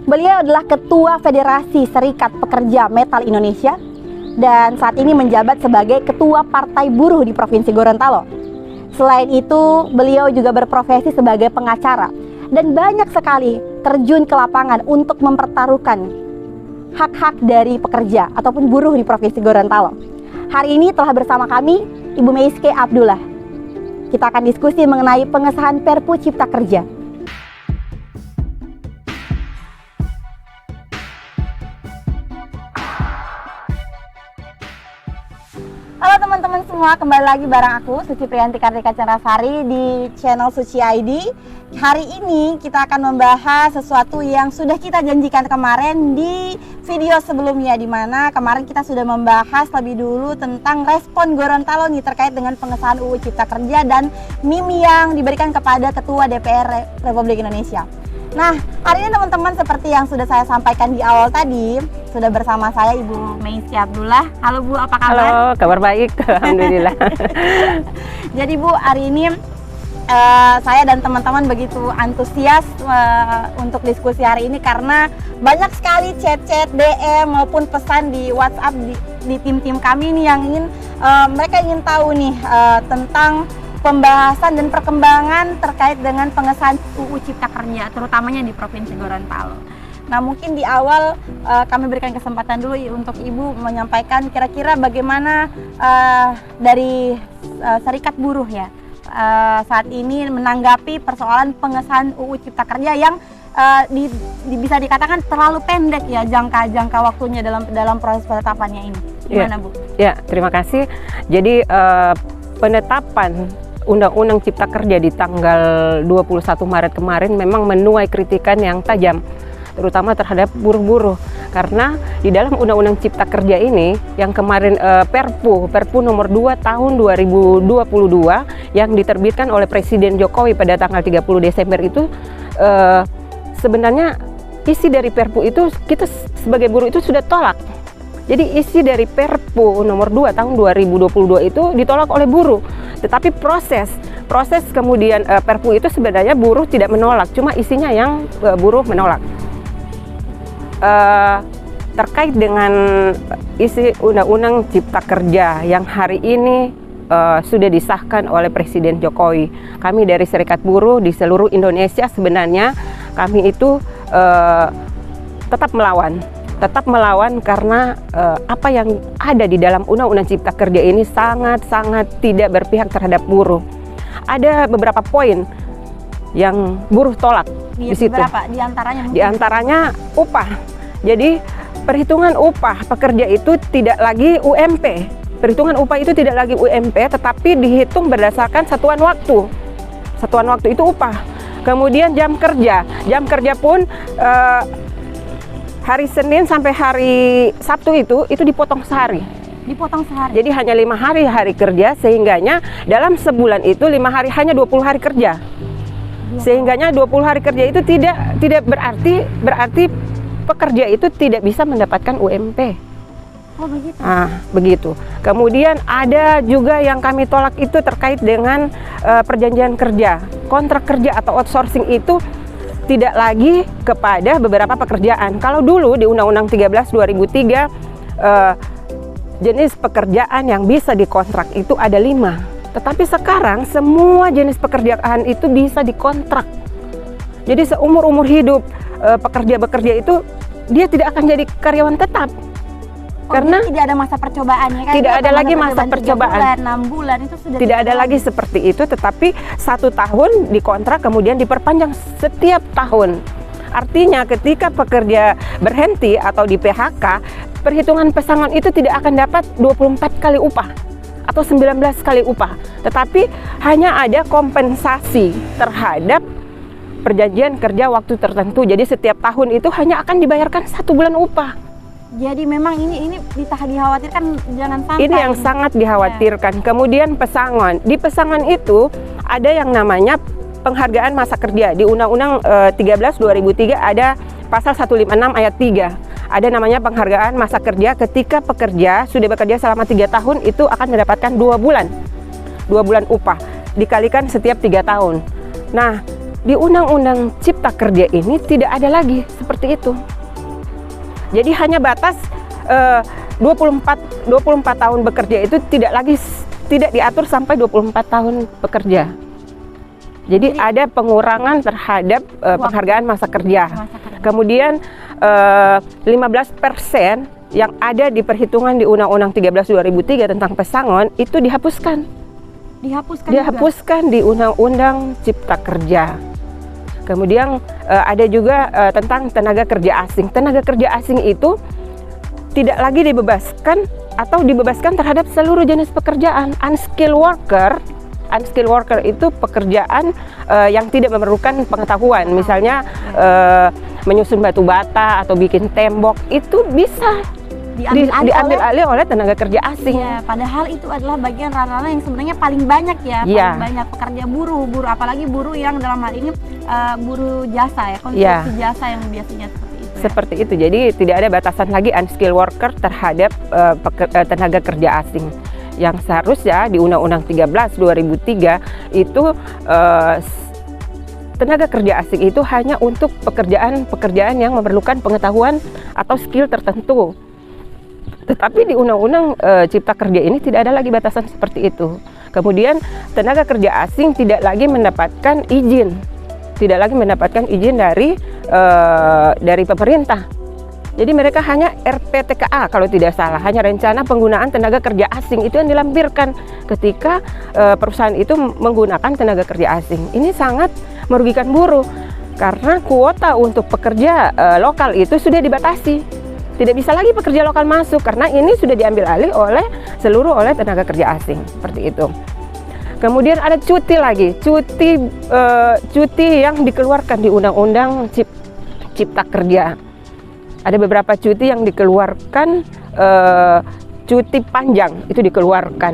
Beliau adalah Ketua Federasi Serikat Pekerja Metal Indonesia dan saat ini menjabat sebagai Ketua Partai Buruh di Provinsi Gorontalo. Selain itu, beliau juga berprofesi sebagai pengacara dan banyak sekali terjun ke lapangan untuk mempertaruhkan hak-hak dari pekerja ataupun buruh di Provinsi Gorontalo. Hari ini telah bersama kami Ibu Meiske Abdullah. Kita akan diskusi mengenai pengesahan Perpu Cipta Kerja. Halo teman-teman semua, kembali lagi bareng aku Suci Priyanti Kartika Chandrasari di channel Suci ID. Hari ini kita akan membahas sesuatu yang sudah kita janjikan kemarin di video sebelumnya, di mana kemarin kita sudah membahas lebih dulu tentang respon Gorontalo nih terkait dengan pengesahan UU Cipta Kerja dan meme yang diberikan kepada Ketua DPR Republik Indonesia. Nah, hari ini teman-teman seperti yang sudah saya sampaikan di awal tadi, sudah bersama saya Ibu Meiske Abdullah. Halo Bu, apa kabar? Halo, kabar baik, alhamdulillah. Jadi Bu, hari ini saya dan teman-teman begitu antusias untuk diskusi hari ini karena banyak sekali chat-chat, DM maupun pesan di WhatsApp di tim-tim kami nih yang mereka ingin tahu nih tentang pembahasan dan perkembangan terkait dengan pengesahan UU Cipta Kerja, terutamanya di Provinsi Gorontalo. Nah, mungkin di awal kami berikan kesempatan dulu untuk Ibu menyampaikan kira-kira bagaimana dari Serikat Buruh ya saat ini menanggapi persoalan pengesahan UU Cipta Kerja yang bisa dikatakan terlalu pendek ya jangka waktunya dalam proses penetapannya ini. Gimana Bu? Ya, terima kasih. Jadi penetapan Undang-Undang Cipta Kerja di tanggal 21 Maret kemarin memang menuai kritikan yang tajam, terutama terhadap buruh-buruh. Karena di dalam Undang-Undang Cipta Kerja ini, yang kemarin Perpu nomor 2 tahun 2022 yang diterbitkan oleh Presiden Jokowi pada tanggal 30 Desember itu, sebenarnya isi dari Perpu itu kita sebagai buruh itu sudah tolak. Jadi isi dari Perpu nomor 2 tahun 2022 itu ditolak oleh buruh. Tetapi proses kemudian Perpu itu sebenarnya buruh tidak menolak, cuma isinya yang buruh menolak. Terkait dengan isi Undang-Undang Cipta Kerja yang hari ini sudah disahkan oleh Presiden Jokowi, kami dari Serikat Buruh di seluruh Indonesia sebenarnya kami itu tetap melawan karena apa yang ada di dalam Undang-Undang Cipta Kerja ini sangat-sangat tidak berpihak terhadap buruh. Ada beberapa poin yang buruh tolak di situ. Berapa? Di antaranya upah. Jadi perhitungan upah pekerja itu tidak lagi UMP. Perhitungan upah itu tidak lagi UMP, tetapi dihitung berdasarkan satuan waktu. Satuan waktu itu upah. Kemudian jam kerja pun hari Senin sampai hari Sabtu itu dipotong sehari. Jadi hanya 5 hari kerja, sehingganya dalam sebulan itu 5 hari hanya 20 hari kerja. Sehingganya 20 hari kerja itu tidak berarti pekerja itu tidak bisa mendapatkan UMP. Oh begitu. Begitu. Kemudian ada juga yang kami tolak itu terkait dengan perjanjian kerja. Kontrak kerja atau outsourcing itu tidak lagi kepada beberapa pekerjaan. Kalau dulu di Undang-Undang 13 2003 jenis pekerjaan yang bisa dikontrak itu ada 5. Tetapi sekarang semua jenis pekerjaan itu bisa dikontrak. Jadi seumur-umur hidup pekerja itu dia tidak akan jadi karyawan tetap. Karena tidak ada masa percobaan ya kan? Tidak ada lagi masa percobaan. 3 bulan, 6 bulan itu sudah tidak ada lagi seperti itu, tetapi 1 tahun dikontrak kemudian diperpanjang setiap tahun. Artinya ketika pekerja berhenti atau di PHK, perhitungan pesangon itu tidak akan dapat 24 kali upah atau 19 kali upah, tetapi hanya ada kompensasi terhadap perjanjian kerja waktu tertentu. Jadi setiap tahun itu hanya akan dibayarkan 1 bulan upah. Jadi memang ini dikhawatirkan jangan sampai. Ini yang sangat dikhawatirkan. Kemudian pesangon. Di pesangon itu ada yang namanya penghargaan masa kerja. Di Undang-Undang 13 2003 ada pasal 156 ayat 3. Ada namanya penghargaan masa kerja ketika pekerja sudah bekerja selama 3 tahun itu akan mendapatkan 2 bulan upah dikalikan setiap 3 tahun. Nah, di Undang-Undang Cipta Kerja ini tidak ada lagi seperti itu. Jadi hanya batas 24 tahun bekerja itu tidak diatur sampai 24 tahun bekerja. Jadi ada pengurangan terhadap penghargaan masa kerja. Kemudian 15% yang ada di perhitungan di Undang-Undang 13 2003 tentang pesangon itu dihapuskan. Dihapuskan di Undang-Undang Cipta Kerja. Kemudian ada juga tentang tenaga kerja asing. Tenaga kerja asing itu tidak lagi dibebaskan atau dibebaskan terhadap seluruh jenis pekerjaan. Unskilled worker itu pekerjaan yang tidak memerlukan pengetahuan, misalnya menyusun batu bata atau bikin tembok, itu bisa diambil alih oleh tenaga kerja asing. Ya, padahal itu adalah bagian ranah yang sebenarnya paling banyak ya, paling banyak pekerja buruh, apalagi buruh yang dalam hal ini buruh jasa ya, konstruksi jasa yang biasanya seperti itu. Jadi tidak ada batasan lagi unskilled worker terhadap tenaga kerja asing. Yang seharusnya di Undang-Undang 13 2003 itu tenaga kerja asing itu hanya untuk pekerjaan yang memerlukan pengetahuan atau skill tertentu. Tetapi di Undang-Undang Cipta Kerja ini tidak ada lagi batasan seperti itu. Kemudian tenaga kerja asing tidak lagi mendapatkan izin dari pemerintah. Jadi mereka hanya RPTKA kalau tidak salah, hanya rencana penggunaan tenaga kerja asing itu yang dilampirkan ketika perusahaan itu menggunakan tenaga kerja asing. Ini sangat merugikan buruh karena kuota untuk pekerja lokal itu sudah dibatasi. Tidak bisa lagi pekerja lokal masuk karena ini sudah diambil alih oleh tenaga kerja asing, seperti itu. Kemudian ada cuti lagi, cuti yang dikeluarkan di Undang-Undang Cipta Kerja. Ada beberapa cuti yang dikeluarkan, cuti panjang itu dikeluarkan,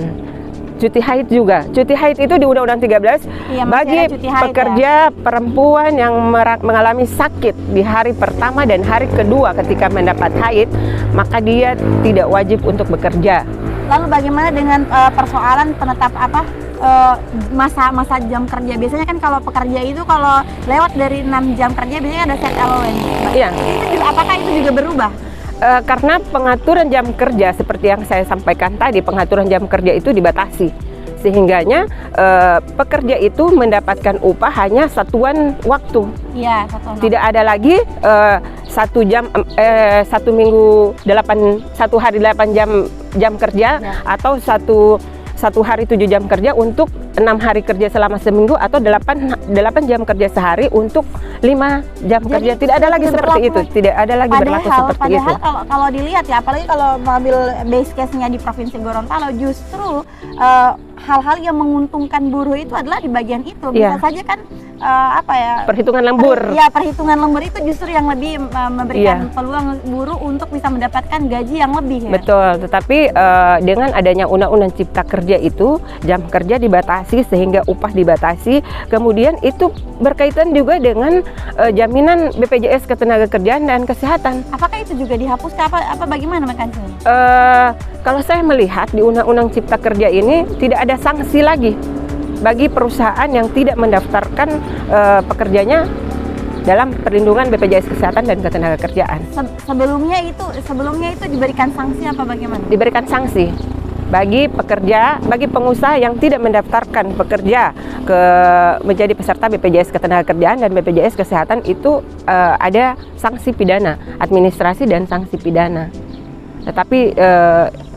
cuti haid juga. Cuti haid itu di Undang-Undang 13 bagi pekerja perempuan yang mengalami sakit di hari pertama dan hari kedua ketika mendapat haid, maka dia tidak wajib untuk bekerja. Lalu bagaimana dengan persoalan masa jam kerja? Biasanya kan kalau pekerja itu kalau lewat dari 6 jam kerja biasanya ada set allowance. Iya. Apakah itu juga berubah? Karena pengaturan jam kerja seperti yang saya sampaikan tadi, pengaturan jam kerja itu dibatasi. Sehingganya pekerja itu mendapatkan upah hanya satuan waktu. Iya, satuan waktu. Tidak ada lagi 1 hari 8 jam kerja atau satu hari 7 jam kerja untuk 6 hari kerja selama seminggu atau 8 jam kerja sehari untuk 5 jam kerja. Tidak ada lagi seperti itu. Tidak ada lagi berlaku seperti itu. Padahal kalau dilihat ya, apalagi kalau mengambil base case-nya di Provinsi Gorontalo, justru hal-hal yang menguntungkan buruh itu adalah di bagian itu. Bisa saja kan perhitungan lembur. Perhitungan lembur itu justru yang lebih memberikan peluang buruh untuk bisa mendapatkan gaji yang lebih ya. Betul, tetapi dengan adanya Undang-Undang Cipta Kerja itu jam kerja dibatasi sehingga upah dibatasi. Kemudian itu berkaitan juga dengan jaminan BPJS Ketenagakerjaan dan Kesehatan. Apakah itu juga dihapuskan? Apa bagaimana mekanismenya? Kalau saya melihat di Undang-Undang Cipta Kerja ini tidak ada sanksi lagi bagi perusahaan yang tidak mendaftarkan pekerjanya dalam perlindungan BPJS Kesehatan dan Ketenagakerjaan. Sebelumnya itu diberikan sanksi apa bagaimana? Diberikan sanksi bagi pengusaha yang tidak mendaftarkan pekerja menjadi peserta BPJS Ketenagakerjaan dan BPJS Kesehatan itu ada sanksi pidana, administrasi dan sanksi pidana. Tetapi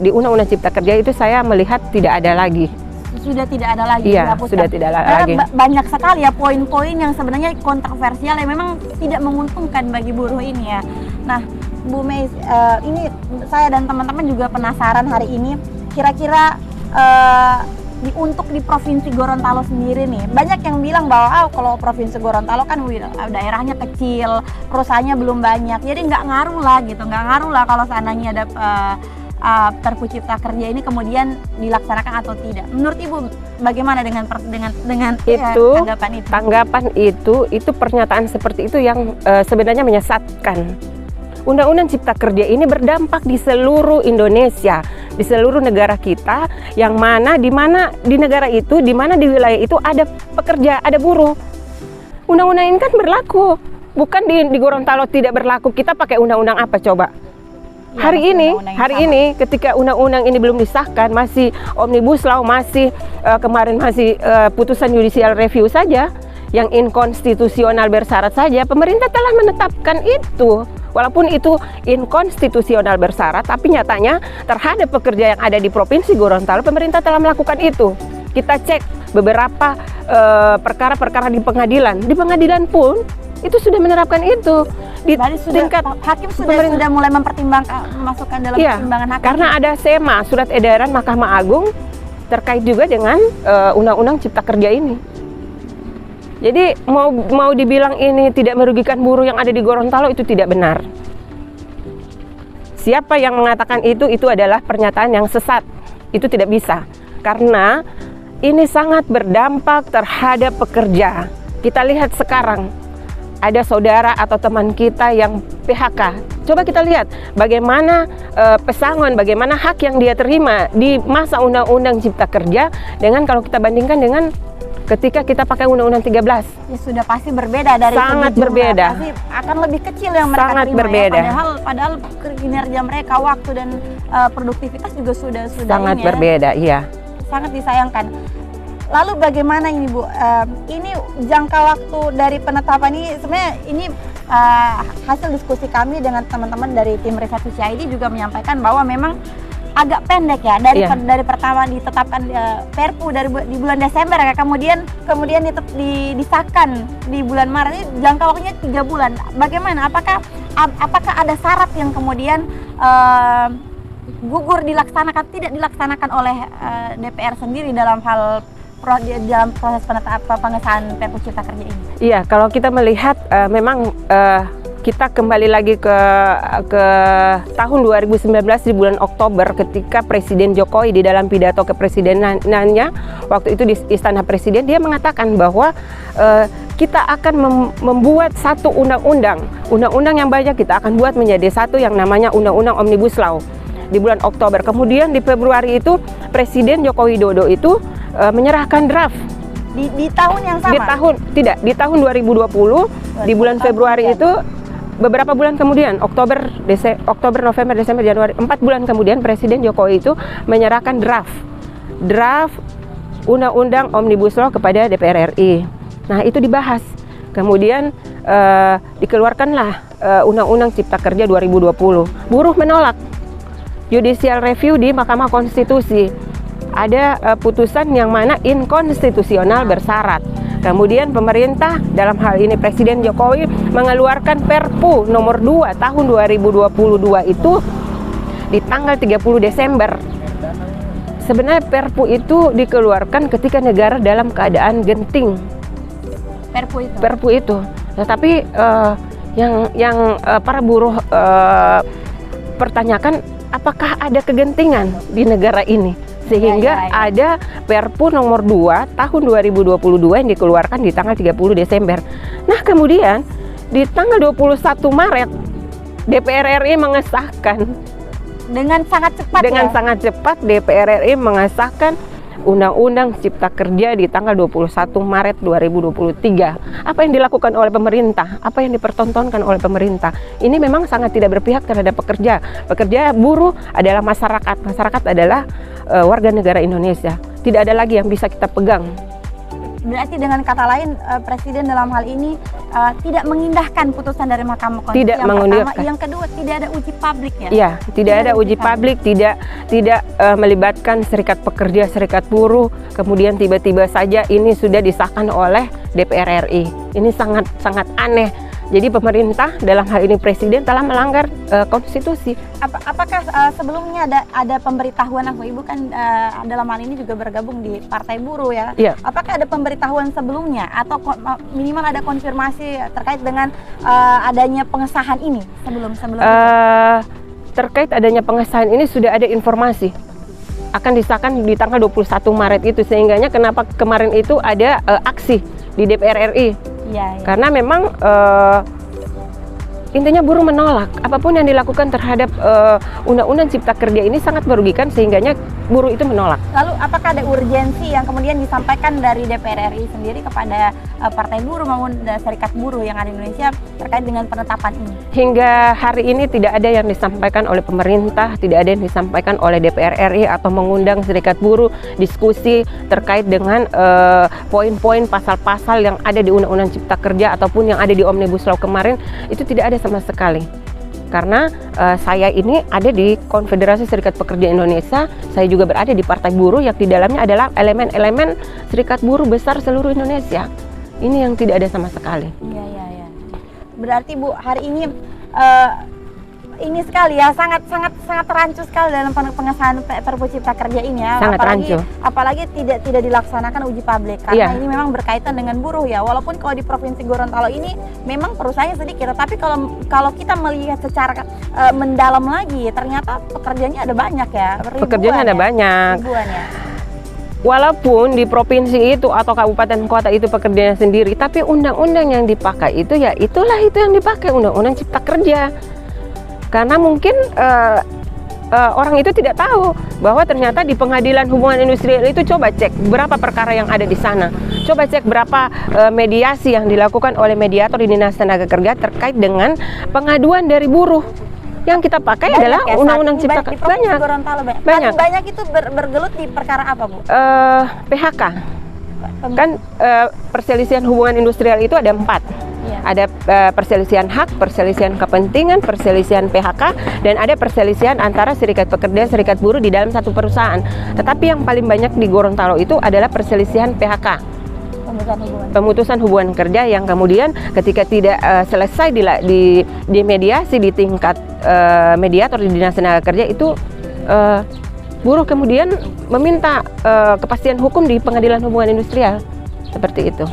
di Undang-Undang Cipta Kerja itu saya melihat tidak ada lagi. Sudah tidak ada lagi. Iya, sudah tidak ada lagi. Banyak sekali ya poin-poin yang sebenarnya kontroversial yang memang tidak menguntungkan bagi buruh ini ya. Nah, Bu Mei, ini saya dan teman-teman juga penasaran hari ini, kira-kira untuk di Provinsi Gorontalo sendiri nih, banyak yang bilang bahwa kalau Provinsi Gorontalo kan daerahnya kecil, perusahaannya belum banyak, jadi nggak ngaruh lah kalau seandainya ada Perpu Cipta Kerja ini kemudian dilaksanakan atau tidak. Menurut Ibu bagaimana dengan tanggapan itu? Tanggapan itu pernyataan seperti itu yang sebenarnya menyesatkan. Undang-Undang Cipta Kerja ini berdampak di seluruh Indonesia, di seluruh negara kita, yang mana di negara itu, di mana di wilayah itu ada pekerja, ada buruh. Undang-undang ini kan berlaku. Bukan di Gorontalo tidak berlaku. Kita pakai undang-undang apa coba? Ya, Hari ini ketika undang-undang ini belum disahkan, masih omnibus law, masih kemarin masih putusan judicial review saja yang inkonstitusional bersyarat saja, pemerintah telah menetapkan itu. Walaupun itu inkonstitusional bersyarat, tapi nyatanya terhadap pekerja yang ada di Provinsi Gorontalo, pemerintah telah melakukan itu. Kita cek beberapa perkara-perkara di pengadilan. Di pengadilan pun itu sudah menerapkan itu. Di tingkat hakim sudah mulai mempertimbangkan, memasukkan dalam pertimbangan hakim. Karena ada SEMA, surat edaran Mahkamah Agung terkait juga dengan Undang-Undang Cipta Kerja ini. Jadi mau dibilang ini tidak merugikan buruh yang ada di Gorontalo, itu tidak benar. Siapa yang mengatakan itu adalah pernyataan yang sesat. Itu tidak bisa. Karena ini sangat berdampak terhadap pekerja. Kita lihat sekarang, ada saudara atau teman kita yang PHK. Coba kita lihat bagaimana pesangon, bagaimana hak yang dia terima di masa Undang-Undang Cipta Kerja dengan kalau kita bandingkan dengan ketika kita pakai Undang-Undang 13. Ya sudah pasti berbeda dari sangat segi jumlah. berbeda. Pasti akan lebih kecil yang mereka sangat terima. berbeda. Ya. Padahal kinerja mereka, waktu dan produktivitas juga sudah sangat ini, berbeda, iya. Sangat disayangkan. Lalu bagaimana ini Bu? Ini jangka waktu dari penetapan ini sebenarnya ini hasil diskusi kami dengan teman-teman dari tim riset CID juga menyampaikan bahwa memang agak pendek ya dari pertama ditetapkan Perpu di bulan Desember ya, kemudian disahkan di bulan Maret. Ini jangka waktunya 3 bulan. Bagaimana? Apakah ada syarat yang kemudian gugur tidak dilaksanakan oleh DPR sendiri dalam proses pengesahan Perpu Cipta Kerja ini? Iya, kalau kita melihat memang kita kembali lagi ke tahun 2019 di bulan Oktober ketika Presiden Jokowi di dalam pidato kepresidenannya waktu itu di Istana Presiden, dia mengatakan bahwa kita akan membuat satu undang-undang yang banyak, kita akan buat menjadi satu yang namanya Undang-Undang Omnibus Law di bulan Oktober. Kemudian di Februari itu Presiden Joko Widodo itu menyerahkan draft di tahun yang sama. Di tahun 2020 di bulan Februari itu. Beberapa bulan kemudian, Oktober, November, Desember, Januari, 4 bulan kemudian Presiden Jokowi itu menyerahkan draft Undang-Undang Omnibus Law kepada DPR RI. Nah, itu dibahas. Kemudian dikeluarkanlah Undang-Undang Cipta Kerja 2020. Buruh menolak. Judicial review di Mahkamah Konstitusi. Ada putusan yang mana inkonstitusional bersyarat. Kemudian pemerintah, dalam hal ini Presiden Jokowi, mengeluarkan Perpu nomor 2 tahun 2022 itu di tanggal 30 Desember. Sebenarnya Perpu itu dikeluarkan ketika negara dalam keadaan genting. Perpu itu. Tetapi yang para buruh pertanyakan, apakah ada kegentingan di negara ini? Sehingga ada Perpu nomor 2 tahun 2022 yang dikeluarkan di tanggal 30 Desember. Nah, kemudian di tanggal 21 Maret DPR RI mengesahkan dengan sangat cepat DPR RI mengesahkan Undang-Undang Cipta Kerja di tanggal 21 Maret 2023. Apa yang dilakukan oleh pemerintah? Apa yang dipertontonkan oleh pemerintah? Ini memang sangat tidak berpihak terhadap pekerja. Pekerja buruh adalah masyarakat. Masyarakat adalah warga negara Indonesia. Tidak ada lagi yang bisa kita pegang. Berarti dengan kata lain Presiden dalam hal ini tidak mengindahkan putusan dari Mahkamah Konstitusi. Tidak mengindahkan. Pertama, yang kedua tidak ada uji publik ya. Iya, tidak ada uji publik, tidak melibatkan serikat pekerja, serikat buruh. Kemudian tiba-tiba saja ini sudah disahkan oleh DPR RI. Ini sangat aneh. Jadi pemerintah dalam hal ini Presiden telah melanggar konstitusi. Apakah sebelumnya ada pemberitahuan, Ibu kan dalam hal ini juga bergabung di Partai Buruh ya? Iya. Apakah ada pemberitahuan sebelumnya atau minimal ada konfirmasi terkait dengan adanya pengesahan ini sebelum terkait adanya pengesahan ini sudah ada informasi akan disahkan di tanggal 21 Maret itu, sehingganya kenapa kemarin itu ada aksi di DPR RI. Ya. Karena memang intinya buruh menolak apapun yang dilakukan terhadap undang-undang Cipta Kerja ini sangat merugikan, sehingganya buruh itu menolak. Lalu apakah ada urgensi yang kemudian disampaikan dari DPR RI sendiri kepada partai buruh maupun serikat buruh yang ada di Indonesia terkait dengan penetapan ini? Hingga hari ini tidak ada yang disampaikan oleh pemerintah, tidak ada yang disampaikan oleh DPR RI atau mengundang serikat buruh diskusi terkait dengan poin-poin pasal-pasal yang ada di Undang-Undang Cipta Kerja ataupun yang ada di Omnibus Law kemarin. Itu tidak ada sama sekali. Karena saya ini ada di Konfederasi Serikat Pekerja Indonesia, saya juga berada di Partai Buruh yang di dalamnya adalah elemen-elemen serikat buruh besar seluruh Indonesia. Ini yang tidak ada sama sekali. Iya, iya, iya. Berarti Bu, hari ini sekali ya, sangat rancu sekali dalam pengesahan Perpu Cipta Kerja ini ya. Sangat rancu. Apalagi tidak dilaksanakan uji publik karena ini memang berkaitan dengan buruh ya. Walaupun kalau di Provinsi Gorontalo ini memang perusahaannya sedikit, tapi kalau kita melihat secara mendalam lagi, ternyata pekerjanya ada banyak ya. Pekerjanya ada banyak. Ribuan ya. Walaupun di provinsi itu atau kabupaten kota itu pekerjaannya sendiri, tapi undang-undang yang dipakai itu ya itulah itu yang dipakai, Undang-Undang Cipta Kerja. Karena mungkin orang itu tidak tahu bahwa ternyata di Pengadilan Hubungan Industrial itu coba cek berapa perkara yang ada di sana. Coba cek berapa mediasi yang dilakukan oleh mediator di Dinas Tenaga Kerja terkait dengan pengaduan dari buruh. Yang kita pakai adalah Undang-Undang Cipta Kerja. Banyak. Banyak itu bergelut di perkara apa, Bu? PHK. Kan perselisihan hubungan industrial itu ada 4. Ada perselisihan hak, perselisihan kepentingan, perselisihan PHK, dan ada perselisihan antara serikat pekerja, serikat buruh di dalam satu perusahaan. Tetapi yang paling banyak di Gorontalo itu adalah perselisihan PHK, pemutusan hubungan kerja, yang kemudian ketika tidak selesai di mediasi di tingkat mediator di Dinas Tenaga Kerja itu buruh kemudian meminta kepastian hukum di Pengadilan Hubungan Industrial, seperti itu.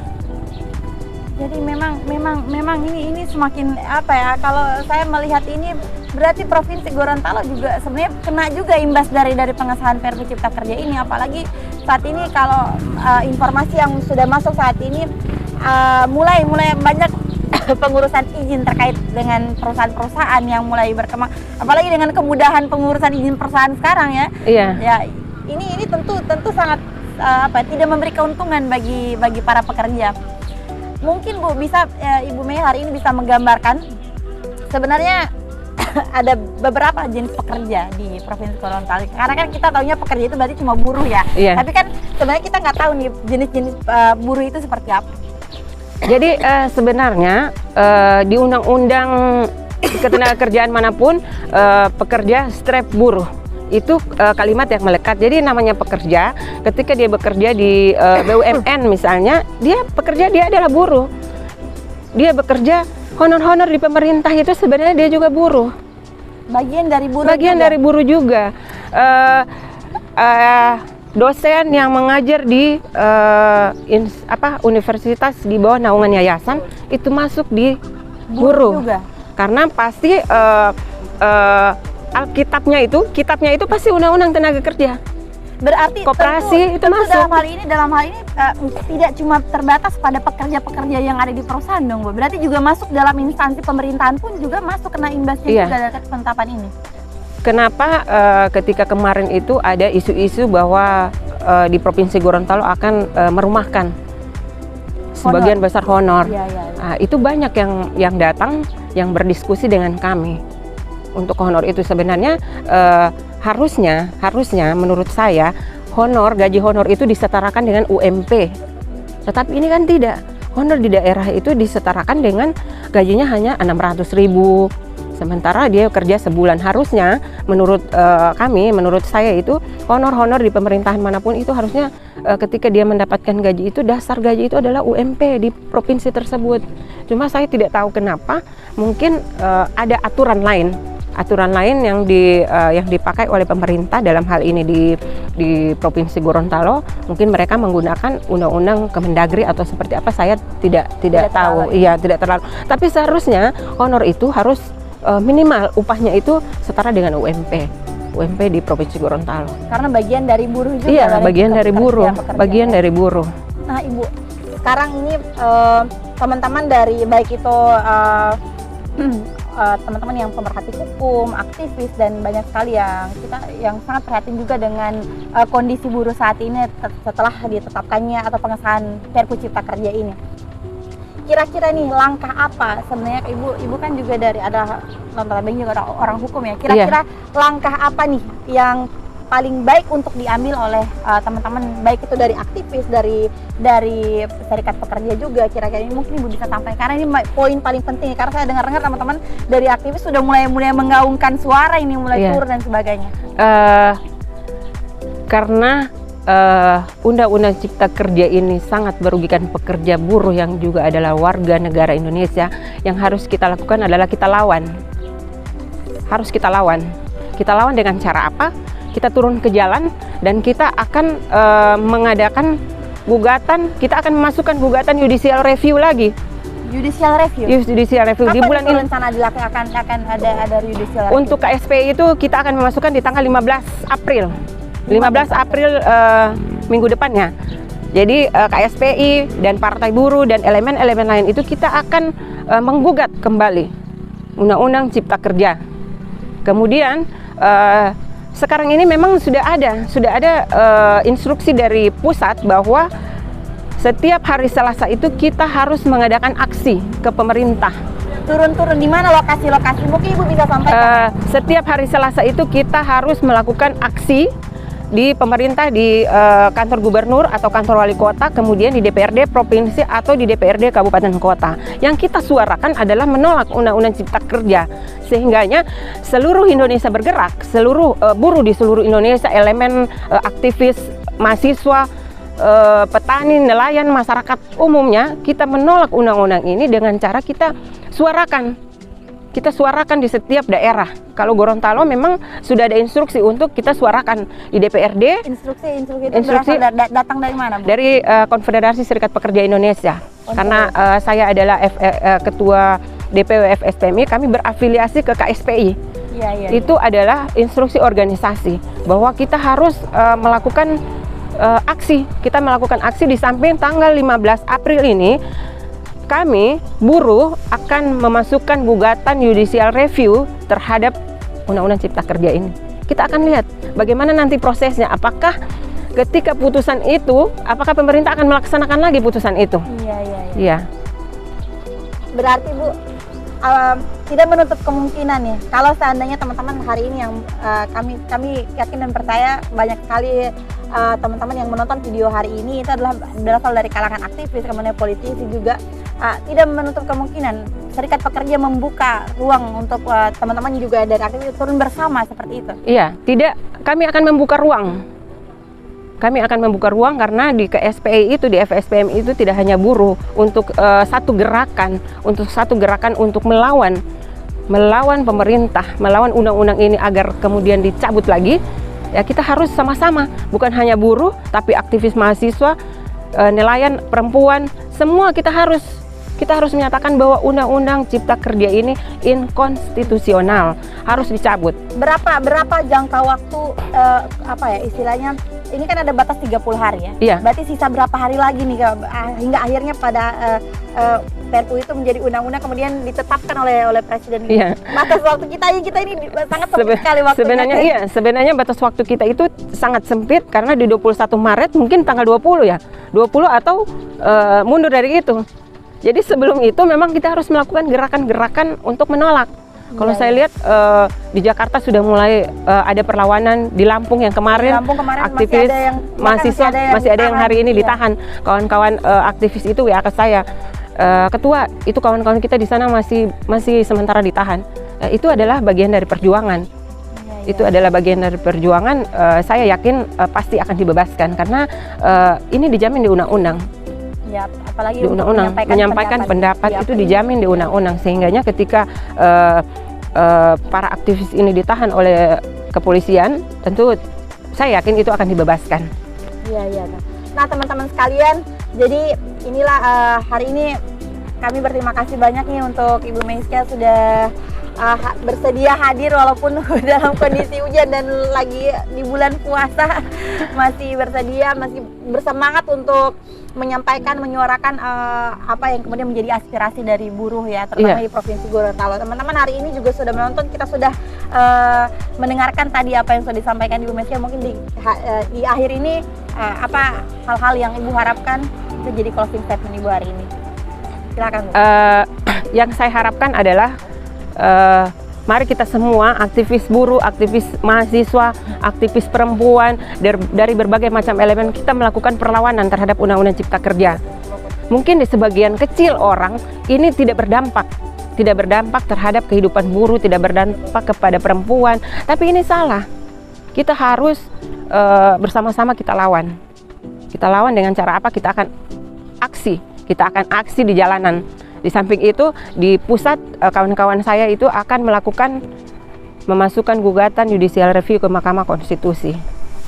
Jadi memang ini semakin apa ya, kalau saya melihat ini berarti Provinsi Gorontalo juga sebenarnya kena juga imbas dari pengesahan Perpu Cipta Kerja ini, apalagi saat ini kalau informasi yang sudah masuk saat ini mulai banyak pengurusan izin terkait dengan perusahaan-perusahaan yang mulai berkembang, apalagi dengan kemudahan pengurusan izin perusahaan sekarang ya. Iya. Ya, ini tentu sangat tidak memberi keuntungan bagi para pekerja. Mungkin Bu bisa Ibu Mei hari ini bisa menggambarkan sebenarnya ada beberapa jenis pekerja di Provinsi Gorontalo. Karena kan kita tahunya pekerja itu berarti cuma buruh ya. Iya. Tapi kan sebenarnya kita nggak tahu nih jenis-jenis buruh itu seperti apa. Jadi sebenarnya di undang-undang ketenagakerjaan manapun pekerja strep buruh itu kalimat yang melekat. Jadi namanya pekerja, ketika dia bekerja di BUMN misalnya, dia adalah buruh. Dia bekerja honor-honor di pemerintah, itu sebenarnya dia juga buruh. Bagian dari buruh. Dari buruh juga. Dosen yang mengajar di universitas di bawah naungan yayasan itu masuk di buruh juga. Karena pasti kitabnya itu pasti Undang-Undang Tenaga Kerja. Berarti koperasi itu masuk. Dalam hal ini tidak cuma terbatas pada pekerja-pekerja yang ada di perusahaan dong, Bu. Berarti juga masuk dalam instansi pemerintahan pun juga masuk kena imbasnya juga dari penetapan ini. Kenapa ketika kemarin itu ada isu-isu bahwa di Provinsi Gorontalo akan merumahkan sebagian besar honor. Nah, itu banyak yang datang yang berdiskusi dengan kami. Untuk honor itu sebenarnya harusnya menurut saya gaji honor itu disetarakan dengan UMP. Tetapi ini kan tidak. Honor di daerah itu disetarakan dengan gajinya hanya 600.000. Sementara dia kerja sebulan. Harusnya menurut menurut saya itu honor di pemerintahan manapun itu harusnya ketika dia mendapatkan gaji itu, dasar gaji itu adalah UMP di provinsi tersebut. Cuma saya tidak tahu kenapa, mungkin ada aturan lain yang dipakai oleh pemerintah dalam hal ini di Provinsi Gorontalo. Mungkin mereka menggunakan undang-undang Kemendagri atau seperti apa, saya tidak tahu. Iya, tidak terlalu. Tapi seharusnya honor itu harus minimal upahnya itu setara dengan UMP di Provinsi Gorontalo. Karena bagian dari buruh juga. Iya, bagian dari buruh. Nah, Ibu, sekarang ini teman-teman dari baik itu teman-teman yang pemerhati hukum, aktivis, dan banyak sekali yang sangat prihatin juga dengan kondisi buruh saat ini setelah ditetapkannya atau pengesahan Perpu Cipta Kerja ini. Kira-kira nih langkah apa sebenarnya, ibu kan juga adalah notabene juga orang hukum ya. Kira-kira langkah apa nih yang paling baik untuk diambil oleh teman-teman, baik itu dari aktivis, dari serikat pekerja juga, kira-kira ini mungkin ibu bisa sampaikan, karena ini poin paling penting, karena saya dengar teman-teman dari aktivis sudah mulai menggaungkan suara ini, mulai turun dan sebagainya. Karena Undang-Undang Cipta Kerja ini sangat merugikan pekerja buruh yang juga adalah warga negara Indonesia. Yang harus kita lakukan adalah kita lawan. Harus kita lawan. Kita lawan dengan cara apa? Kita turun ke jalan dan kita akan mengadakan gugatan, kita akan memasukkan gugatan judicial review lagi. Judicial review di bulan ini rencana dilakukan, akan ada judicial review. Untuk KSPI itu kita akan memasukkan di tanggal 15 April. 15 April minggu depannya. Jadi KSPI dan Partai Buruh dan elemen-elemen lain itu kita akan menggugat kembali Undang-Undang Cipta Kerja. Kemudian sekarang ini memang sudah ada instruksi dari pusat bahwa setiap hari Selasa itu kita harus mengadakan aksi ke pemerintah. Turun-turun di mana lokasi-lokasi? Mungkin ibu bisa sampaikan. Setiap hari Selasa itu kita harus melakukan aksi di pemerintah, di kantor gubernur atau kantor wali kota, kemudian di DPRD provinsi atau di DPRD kabupaten kota. Yang kita suarakan adalah menolak Undang-Undang Cipta Kerja, sehingganya seluruh Indonesia bergerak, seluruh buruh di seluruh Indonesia, elemen aktivis, mahasiswa, petani, nelayan, masyarakat umumnya, kita menolak undang-undang ini dengan cara kita suarakan. Kita suarakan di setiap daerah. Kalau Gorontalo memang sudah ada instruksi untuk kita suarakan di DPRD. Instruksi itu datang dari mana, Bu? Dari Konfederasi Serikat Pekerja Indonesia. Karena saya adalah ketua DPW FSPMI, kami berafiliasi ke KSPI. Itu adalah instruksi organisasi bahwa kita harus melakukan aksi. Kita melakukan aksi di samping tanggal 15 April ini. Kami buruh akan memasukkan gugatan judicial review terhadap Undang-Undang Cipta Kerja ini. Kita akan lihat bagaimana nanti prosesnya. Apakah ketika putusan itu, apakah pemerintah akan melaksanakan lagi putusan itu? Iya. Berarti Bu, tidak menutup kemungkinan ya, kalau seandainya teman-teman hari ini yang kami yakin dan percaya banyak sekali teman-teman yang menonton video hari ini itu adalah berasal dari kalangan aktivis, kemudian politisi juga. Tidak menutup kemungkinan serikat pekerja membuka ruang untuk teman-teman juga dari aktivis turun bersama seperti itu. Iya, tidak, kami akan membuka ruang. Kami akan membuka ruang karena di KSPI itu, di FSPM itu tidak hanya buruh untuk satu gerakan untuk melawan pemerintah, melawan undang-undang ini agar kemudian dicabut lagi. Ya, kita harus sama-sama, bukan hanya buruh tapi aktivis mahasiswa, nelayan, perempuan, semua kita harus menyatakan bahwa Undang-Undang Cipta Kerja ini inkonstitusional, harus dicabut. Berapa jangka waktu istilahnya, ini kan ada batas 30 hari ya? Iya. Berarti sisa berapa hari lagi nih hingga akhirnya pada Perpu itu menjadi undang-undang kemudian ditetapkan oleh Presiden. Iya. Batas waktu kita ini sangat sempit sekali waktunya. Sebenarnya batas waktu kita itu sangat sempit karena di 21 Maret mungkin tanggal 20 ya. 20 atau mundur dari itu. Jadi sebelum itu memang kita harus melakukan gerakan-gerakan untuk menolak. Kalau saya lihat di Jakarta sudah mulai ada perlawanan, di Lampung yang kemarin aktivis mahasiswa masih ada yang hari ini ditahan. Kawan-kawan aktivis itu WA ke saya, ketua, itu kawan-kawan kita di sana masih sementara ditahan. Itu adalah bagian dari perjuangan. Itu adalah bagian dari perjuangan. Saya yakin pasti akan dibebaskan karena ini dijamin di undang-undang. Ya, apalagi di undang-undang menyampaikan pendapat itu dijamin di undang-undang, sehingganya ketika para aktivis ini ditahan oleh kepolisian, tentu saya yakin itu akan dibebaskan. Iya. Nah, teman-teman sekalian, jadi inilah hari ini kami berterima kasih banyak nih untuk Ibu Meiska sudah bersedia hadir walaupun dalam kondisi hujan dan lagi di bulan puasa, masih bersedia, masih bersemangat untuk menyampaikan, menyuarakan apa yang kemudian menjadi aspirasi dari buruh ya, terutama di Provinsi Gorontalo. Teman-teman hari ini juga sudah menonton, kita sudah mendengarkan tadi apa yang sudah disampaikan Ibu Mesya. Mungkin di akhir ini apa hal-hal yang Ibu harapkan itu jadi closing statement Ibu hari ini? Silakan Bu. Yang saya harapkan adalah mari kita semua, aktivis buruh, aktivis mahasiswa, aktivis perempuan, dari berbagai macam elemen, kita melakukan perlawanan terhadap Undang-Undang Cipta Kerja. Mungkin di sebagian kecil orang ini tidak berdampak terhadap kehidupan buruh, tidak berdampak kepada perempuan, tapi ini salah. Kita harus bersama-sama kita lawan. Kita lawan dengan cara apa? Kita akan aksi di jalanan. Di samping itu, di pusat kawan-kawan saya itu akan memasukkan gugatan judicial review ke Mahkamah Konstitusi.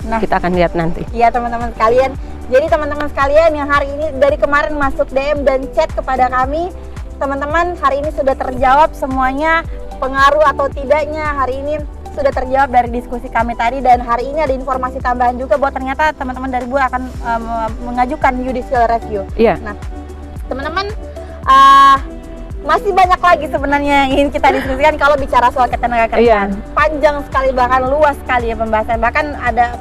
Nah, kita akan lihat nanti. Iya teman-teman sekalian. Jadi teman-teman sekalian yang hari ini dari kemarin masuk DM dan chat kepada kami, teman-teman hari ini sudah terjawab semuanya, pengaruh atau tidaknya hari ini sudah terjawab dari diskusi kami tadi. Dan hari ini ada informasi tambahan juga bahwa ternyata teman-teman dari buruh akan mengajukan judicial review. Iya. Nah, teman-teman masih banyak lagi sebenarnya yang ingin kita diskusikan kalau bicara soal ketenagakerjaan. Panjang sekali, bahkan luas sekali ya pembahasan. Bahkan ada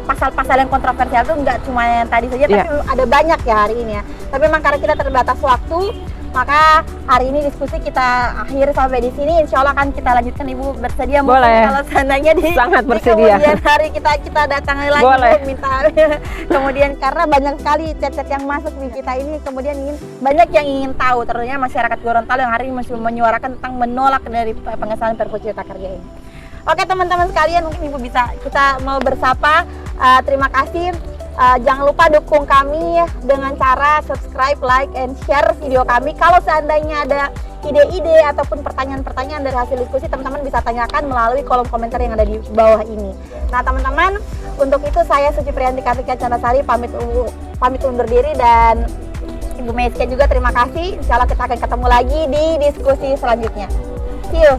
pasal-pasal yang kontroversial itu nggak cuma yang tadi saja, tapi ada banyak ya hari ini ya. Tapi memang karena kita terbatas waktu, maka hari ini diskusi kita akhir sampai di sini. Insya Allah akan kita lanjutkan. Ibu bersedia? Boleh. Mungkin kalau seandainya sangat bersedia. Di kemudian hari kita datangi lagi. Boleh. Bu, minta kemudian karena banyak sekali chat-chat yang masuk di kita ini, kemudian banyak yang ingin tahu, terutama masyarakat Gorontalo yang hari ini masih menyuarakan tentang menolak dari pengesahan Perpu Cipta Kerja ini. Oke teman-teman sekalian, mungkin Ibu kita mau bersapa. Terima kasih. Jangan lupa dukung kami dengan cara subscribe, like, and share video kami. Kalau seandainya ada ide-ide ataupun pertanyaan-pertanyaan dari hasil diskusi, teman-teman bisa tanyakan melalui kolom komentar yang ada di bawah ini. Nah teman-teman, untuk itu saya Suci Priyanti Kartika Candasari pamit undur diri, dan Ibu Mesya juga terima kasih. Insya Allah kita akan ketemu lagi di diskusi selanjutnya. See you.